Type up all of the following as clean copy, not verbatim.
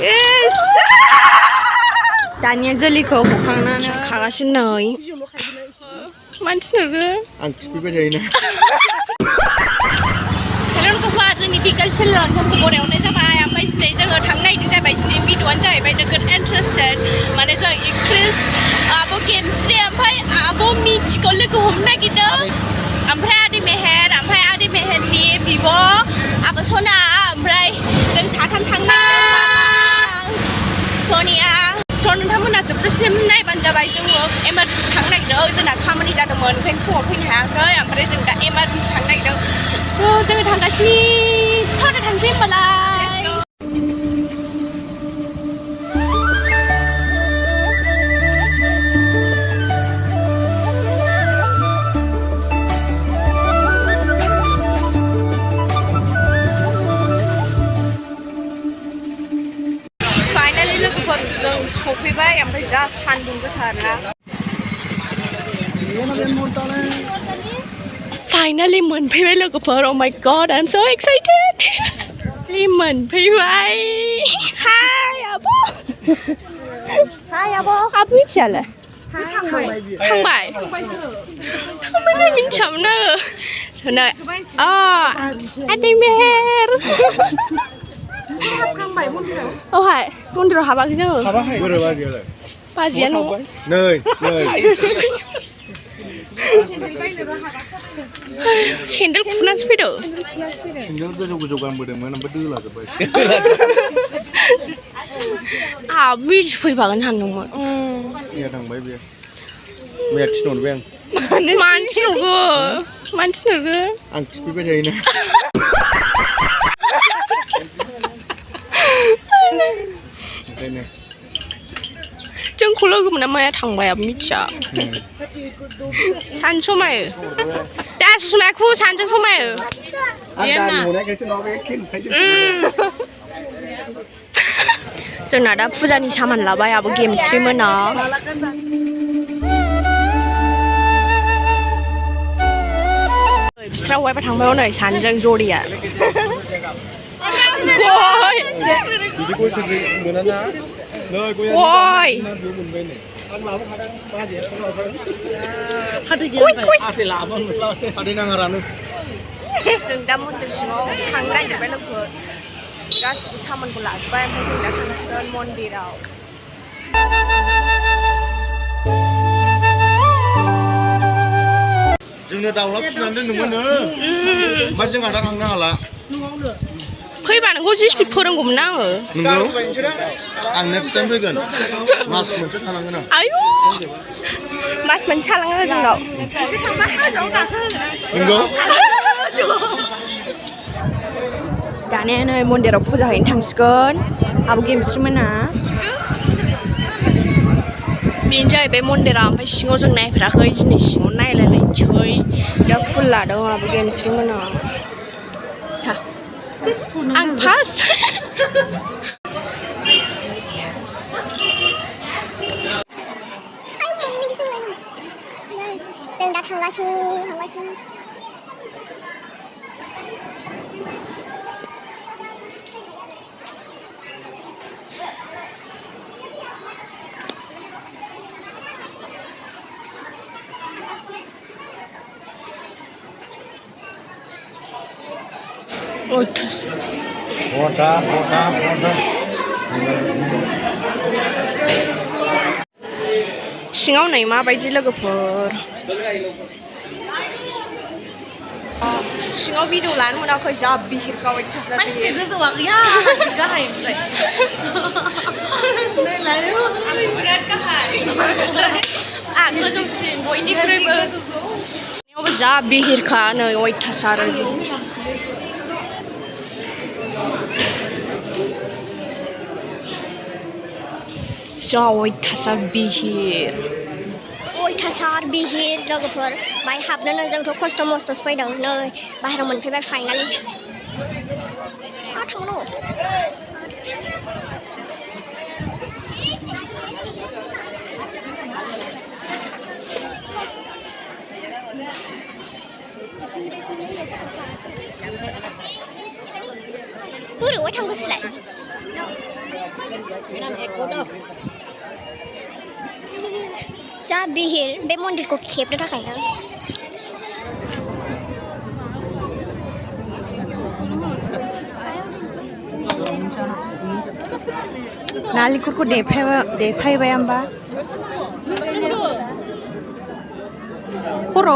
yes दानिया जोलैखौ हखांनानै खागासिनो नै मानसि नुगो आं थिफैबाय थायोना हेल' लोगोफोर जोंनि डिकालचार लन्डनखौ बरायहरनाय जाबाय ओमफ्राय दिनै जोङो थांनो नागिरदों जाहैबाय जोंनि भिडिअ'आनो जाहैबाय नोगोद इन्टारेस्टेड माने जों एक्ट्रेस आब' गेमस्रि ओमफ्राय आब' मिथिखौ लोगो हमनो नागिरदों ओमफ्राय आदै मेहेरनि बिब' आब' सना ओमफ्राय जों साथाम थांनो सनिया थ' नोंथांमोना जोबजासिम नायबानो जाबाय जोङो इमारजेन्सि थांनो नागिरदों जोंना खामानि जादोंमोन ओंखायनो फुङाव फैनो हायाखै ओमफ्राय जों दा इमारजेन्सि थांनो नागिरदों थ' जोङो थांगासिनो थ' थांसै होनबालाय जों सफैबाय ओमफ्राय जा सान्दुं गोसा आरोना फाइनालि मोनफैबाय लोगोफोर अ माय गड आइ एम सो एक्साइटेड मोनफैबाय हाय आब' आब' मिथियालाय थांबाय मिथियामोन आङो सोनो अ आदै मेहेर हाबखांबाय मन्दिराव औहाय मन्दिराव हाबाखै जोङो बोरै बाजियालाय बाजिया न'आव नै सेन्देल खुनानैसो फैदों सेन्देल गोजौ गानबोदोंमोन ओमफ्राय दोलाजोब्बाय आहा बिदि फैफागोन सानदोंमोन मैया थांबाय बेयो मैया थिनहरबाय आं मानसि नुगो आं थिफैबाय थायोना ओंखायनो जोंखौ लोगो मोना माया थांबाय आबो मिथिया सानजौ समायो दा समायखौ सानजौ समायो जोंना दा फुजानि सामान लाबाय आबो गेमस्रि मोना बिस्रा अहायबा थांबाय हनै सानजों जरिया गय जों दा मन्दिर सिङाव थांनो नागिरबाय लोगो गासिबो सामानखौ लाजोब्बाय ओमफ्राय जों दा थांसिगोन मन्दिराव जोंनो दाउला फिसिनानै दोनदोंमोन ओमफ्राय जोंहा दा थांनो हाला फैबा नोंखौ जि स्पिड फोरोंगौमोन आङो नंगौ आं नेक्स्ट टाइम फैगोन मास मोनसे थानांगोन आं आयु मास मोनसे थालाङो जोंनाव नंगौ दानिया नै मन्दिराव फुजा हैनो थांसिगोन आब' गेमस्रि मोना बेनो जाहैबाय मन्दिरा ओमफ्राय सिङाव जों नायफेराखै दिनै सिङाव नायलायलायनोसै दा फुल लादों आब' गेमस्रि मोना आं फार्स्ट जों दा थांगासिनो सिङाव नै माबायदि लोगोफोर सिङाव भिडिअ लानो मोनाखै जा बिहिरखा अयथासार मानसि गोजौआ गैया गाहायनिफ्राय बिराद गाहाय आं गोजौसिन बयनिख्रुइबो जा बिहिरखा नै अयथासार जा अयथासार बिहिर लोगोफोर बाहाय हाबनोनो जोंथ' खस्थ' मस्थ'सो फैदों नै बाहेरायाव मोनफैबाय फाइनालि थांनो बोरैबा थांगोनसैलाय जा बिहिर बे मन्दिरखौ खेबनो थाखाय ना नालेंखरखौ देफायबाय होमबा खर'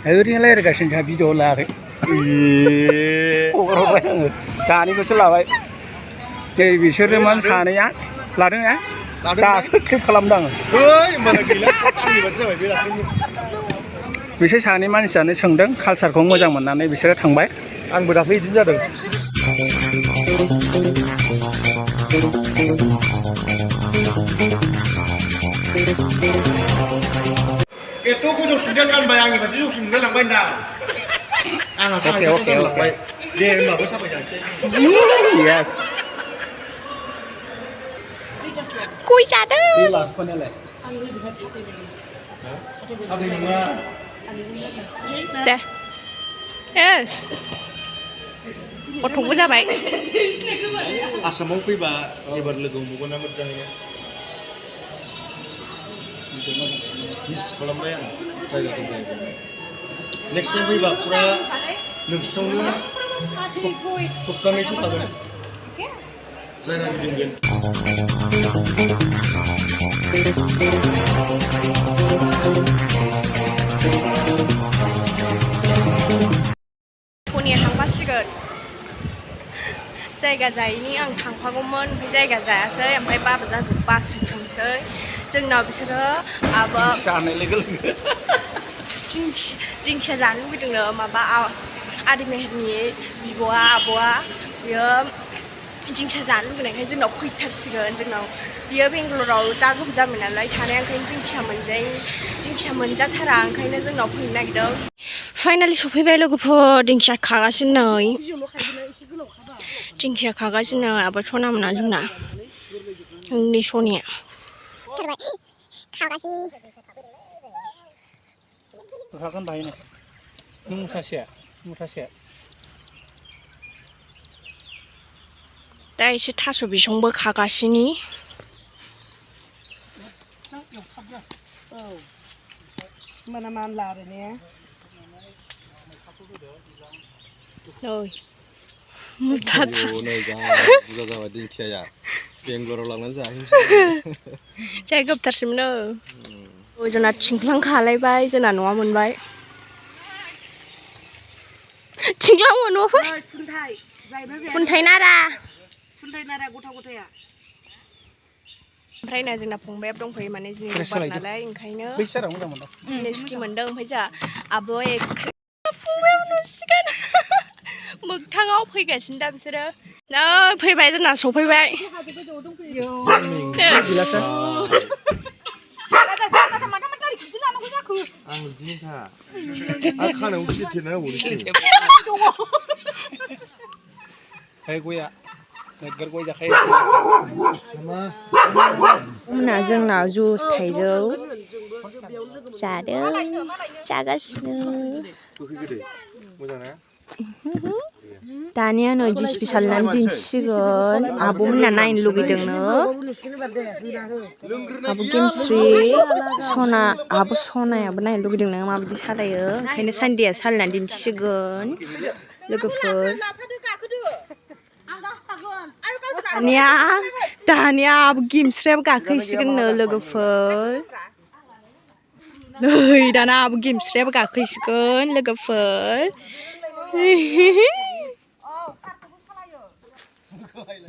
ओरैनो रायज्लायगासिनो जोंहा भिडिअ लायाखै हगारहरबाय आङो दानिखौसो लाबाय नै बिसोरो मा सानैया लादों ना दासो क्लिक खालामदों आङो बिसोर सानै मानसियानो सोंदों कालसारखौ मोजां मोननानै बिसोरो थांबाय आंबो दाख्लै बिदिनो जादों एथ' गोजौ सुंदों गानबाय आंनि बादि जौसिन मोनलायलांबाय ना आंहा गानलांबाय दे होनबाबो साबाय जानोसै येस गय जादों आदै नङा दे येस गथ'बो जाबाय आसामाव फैबा एबार लोगो हमगोन ना मोजाङैनो मिस खालामबाय आं जायगाखौ नेक्स्ट टाइम फैबा फुरा नोंसोरनावनो सप्तानैसो थागोन जायगा गिदिंगोन सनिया थांफासिगोन जायगा जायैनि आं थांफागौमोन ओमफ्राय जायगा जायासै ओमफ्राय बाबाजों आंजों बासजों थांसै जोंनाव बिसोरो आबा जानाय लोगो लोगो दिंखिया जानो लुबैदोंनो माबा आदै मेहेरनि बिब'आ आब'आ बियो दिंखिया जानो लुबैनायखाय जोंनाव फैथारसिगोन जोंनाव बियो बेंगलराव जा गोबाव जाबाय नालाय थानाया ओंखायनो दिंखिया मोनजाथारा ओंखायनो जोंनाव फैनो नागिरदों फाइनालि सफैबाय लोगोफोर दिंखिया खागासिनो दिंखिया खागासिनो आबा सना मोना जोंना जोंनि सनिया खागोन बाहायनो मुथासेया दा एसे थास' बिसंबो खागासिनो होमबाना मानला आरो ने मुथाथा नै जा बुरजा जाबाय दिंखियाया बेंगलराव लांनानै जाहैनोसै जाय गोबथारसिमनो जोंना थिंख्लां खालायबाय जोंना न'आ मोनबाय थिंख्लां मोनबाय खुन्थाइ नारा गथा गथाया ओमफ्राय ना जोंना फंबायाबो दंफैयो माने जोंनि बार नालाय ओंखायनो दिनै सुटि मोनदों ओमफ्राय जोंहा आब' फंबायाबो नुसिगोन मोगथाङाव फैगासिनो दा बिसोरो नै फैबाय जोंना सफैबाय आं बिदिनोखा आरो खानायाव सिलिथेना होबावनोसै गया नोगोर गय जाखायो मोना जोंनाव जुस थाइजौ जादों जागासिनो दानिया नै जिसिपि सालिनानै दिन्थिसिगोन आब'मोनहा नायनो लुगैदोंनो आब' गेमस्रि आब' सनायाबो नायनो लुगैदोंनो माबायदि सालायो ओंखायनो सान्दिया सालिनानै दिन्थिसिगोन लोगोफोर दानिया आब' गेमस्रियाबो गाखोहैसिगोननो लोगोफोर नै दाना आब' गेमस्रियाबो गाखोहैसिगोन लोगोफोर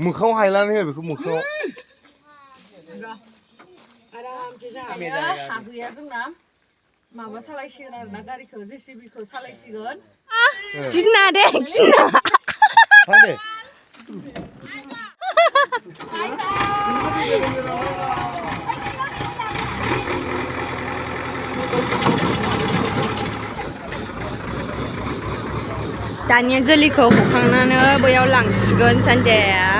मोखाङाव हायलानै हो बेखौ मोखाङाव हागैया जोंना माबा सालायसिगोन आरोना गारिखौ जेसिबिखौ सालायसिगोन गिना दे गिना दे दानिया जोलैखौ हखांनानै बैयाव लांसिगोन सान्दिया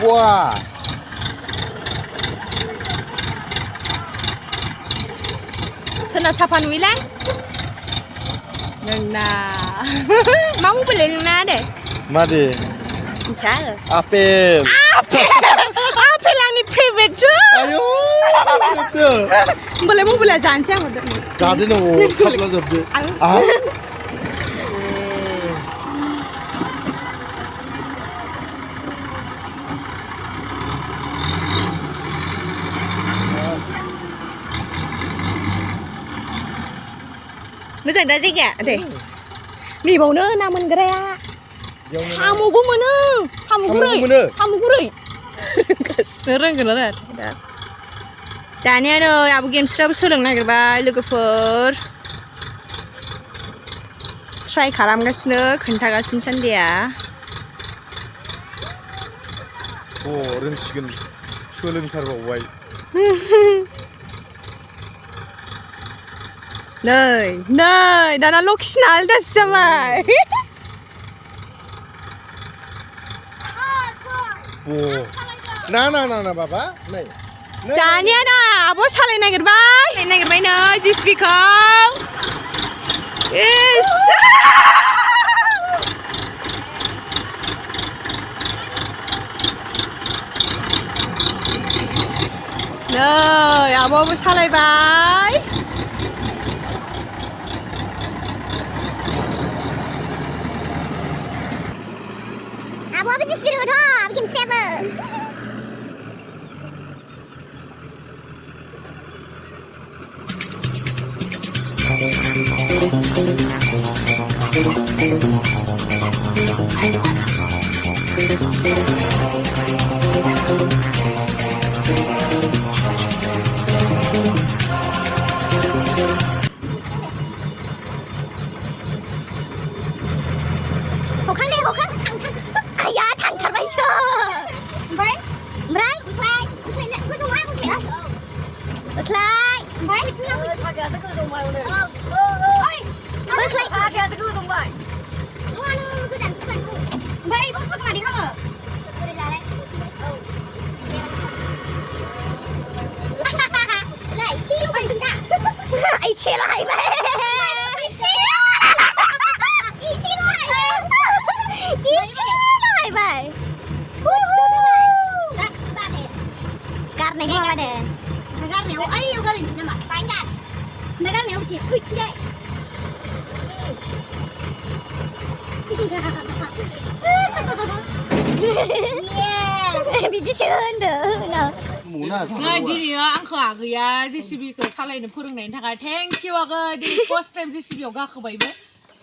ว้า Sana sapan wilan? Nang na. Mau beli nang na deh. มาดิ Encah. อาเปม Apa lah ni private je? อายุเจ้า Boleh mau beli jancang udah ni. จาดิโนขับแล้วจะไปอ้าว Nó dành ra gì kẻ để nỉ bầu nữa nào mình cái à sao mua bún mà nữa sao mua cú rưỡi sering kena dah Dania nih abu game serba sering nak kerja लोगोफोर try खालामगासिनो खोन्थागासिनो सान्दियाโอ้रोंसिगोन सोलोंथारबावबाय नै दाना लकेसना आलदासो जाबायโอ้ना बाबा नै दानिया ना आब' सालायनो नागिरबाय नै जिसिपिखौ इस नै आब'आबो सालायबाय Abu apa sih spirit tu? Bikin siapa? Hokang deh, hokang. Ayah, tangkar baik syo. Baik, baik. Buklai nak gua tunggu apa dia? Buklai, baik. Cuma saja saya kau somai ni. Oi, buklai saja saya kau somai. Gua nu gua dan teman. Baik, bos tu kemana kamu? Sudah jalan. Lai, siapa penting tak? Ai siapa hai baik. Ai siapa? Ai siapa? Ai baik. Karena apa ada? Karena ai yo garin nama banyak. Mereka ni uci uci deh. Yeah, biji cendu. No. หมูหน้าสอง Nah, jadi ya, angka aku ya, JCB ke salah ini purung nih, tak thank you aku di first time JCB juga ke bayi,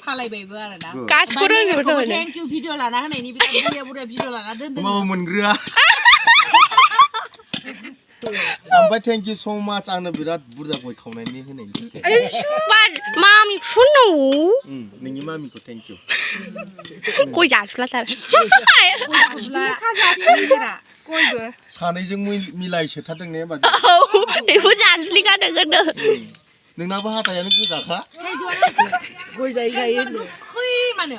salah bayi ada dah. काज कुरो gitu nih Thank you video lah, nah ini kita buat video lah, nah dan มาหมุนเรือ ओमफ्राय thank you सो माच आंनो बिराद बुरजा गय खावनायनि होनायनि थाखाय मामि फुनु नोंनि मामिखौ थेंक इउ गय जासुलाथार सानैजों मिलाय सोथारदों ने बाजै औ बेखौ जासुलिखादों होनो नोंनाबो हाथायानो गोजाखा goi जायो खै मानो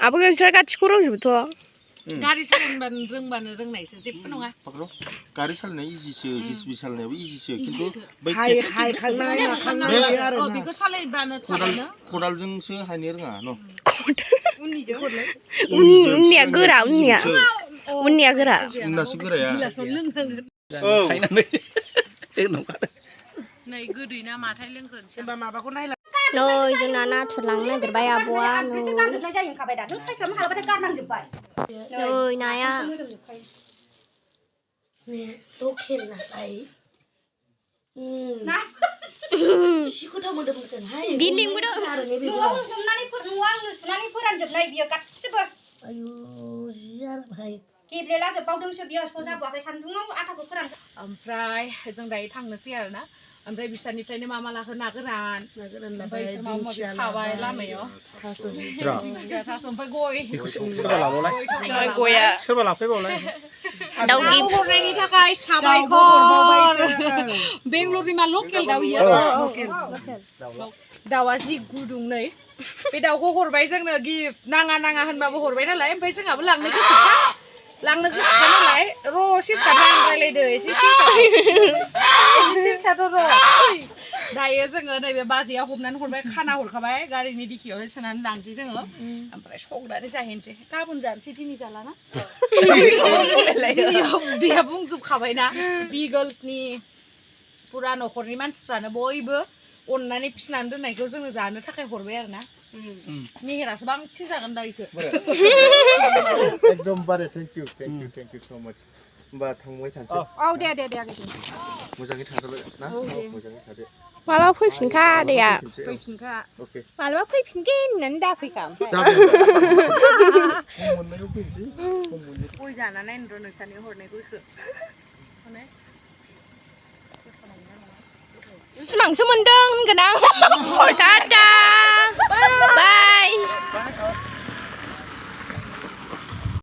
आबो नोंसोर गासिखौ रोंजोबोथ' गारि सालायनो रोंनायसो जेबो नङा पाक्र' गारि सालायनाया इजिसो जिसिबि सालायनायाबो इजिसो खिन्थु बै हायखांनाय माखांनाय आरो बेखौ सालायबानो थाबानो खदालजोंसो हायनो रोङा न उननिया गोरा उननिया गोरा उननासो गोराया औ सायनानै जोंनाव नै गोदै ना माथाय लोंग्रोनोसै होमबा माबाखौ नायला नै जोंना नाथुर लांनो नागिरबाय आब'आ नै गारजोबनाय जायो होनखाबाय दा नों साइसफ्राबो हालाबाथाय गारनांजोबबाय नै नाया लकेल नालाय ना सिखौथाव मोदोमगोनहाय बिलिंबोदों न'आव आंनो सुनानै फोरानजोबनाय बियो गासिबो आयु जि आरो भाई गेब्लेला जोबबावदोंसो बियो सजाबोआखै सान्दुङाव आटाखौ फोरान ओमफ्राय जों दायो थांनोसै आरोना ओमफ्राय बिसोरनिफ्रायनो मा लाखो ना गोरान ओमफ्राय माबा खाबाय लामायाव थास' ओमफ्राय गय सोरबा लाबावलाय गया सोरबा लाफैबावलाय दाउनि हरनायनि थाखाय साबायखर बेंगलरनि मा लकेल दाउ इयो दाउआ जि गुदुं नै बे दाउखौ हरबाय जोंनो गिफ्ट नाङा होनबाबो हरबाय नालाय ओमफ्राय जोंहाबो लांनो गोसोखा नालाय र' सिरखा रायलायदो एसे सिरखाथ' र' दायो जोङो नैबे बाजैया हमनानै हरबाय खाना हरखाबाय गारिनि डिकियावहाय सोनानै लांसै जोङो ओमफ्राय संनानै जाहैनोसै गाबोन जानोसै दिनै जालाना उदैया बुंजोबखाबायना बिगोल्सनि फुरा न'खरनि मानसिफ्रानो बयबो अननानै फिसिनानै दोननायखौ जोङो जानो थाखाय हरबाय आरो ना मेहेरासो बांसिन जागोन दा इखो एकदमबारे थेंक इउ स' माच होमबा थांबाय थानोसै औ दे मोजाङै थादोलाय ना मोजाङै थादो माला फैफिनखा आदैया फैफिनखा अके मालाबा फैफिनगोन होननानै दाफैखा गय जाना नायनो र' नोंसानि हरनाय गयखौ सिमांसो मोनदों होनगोन आं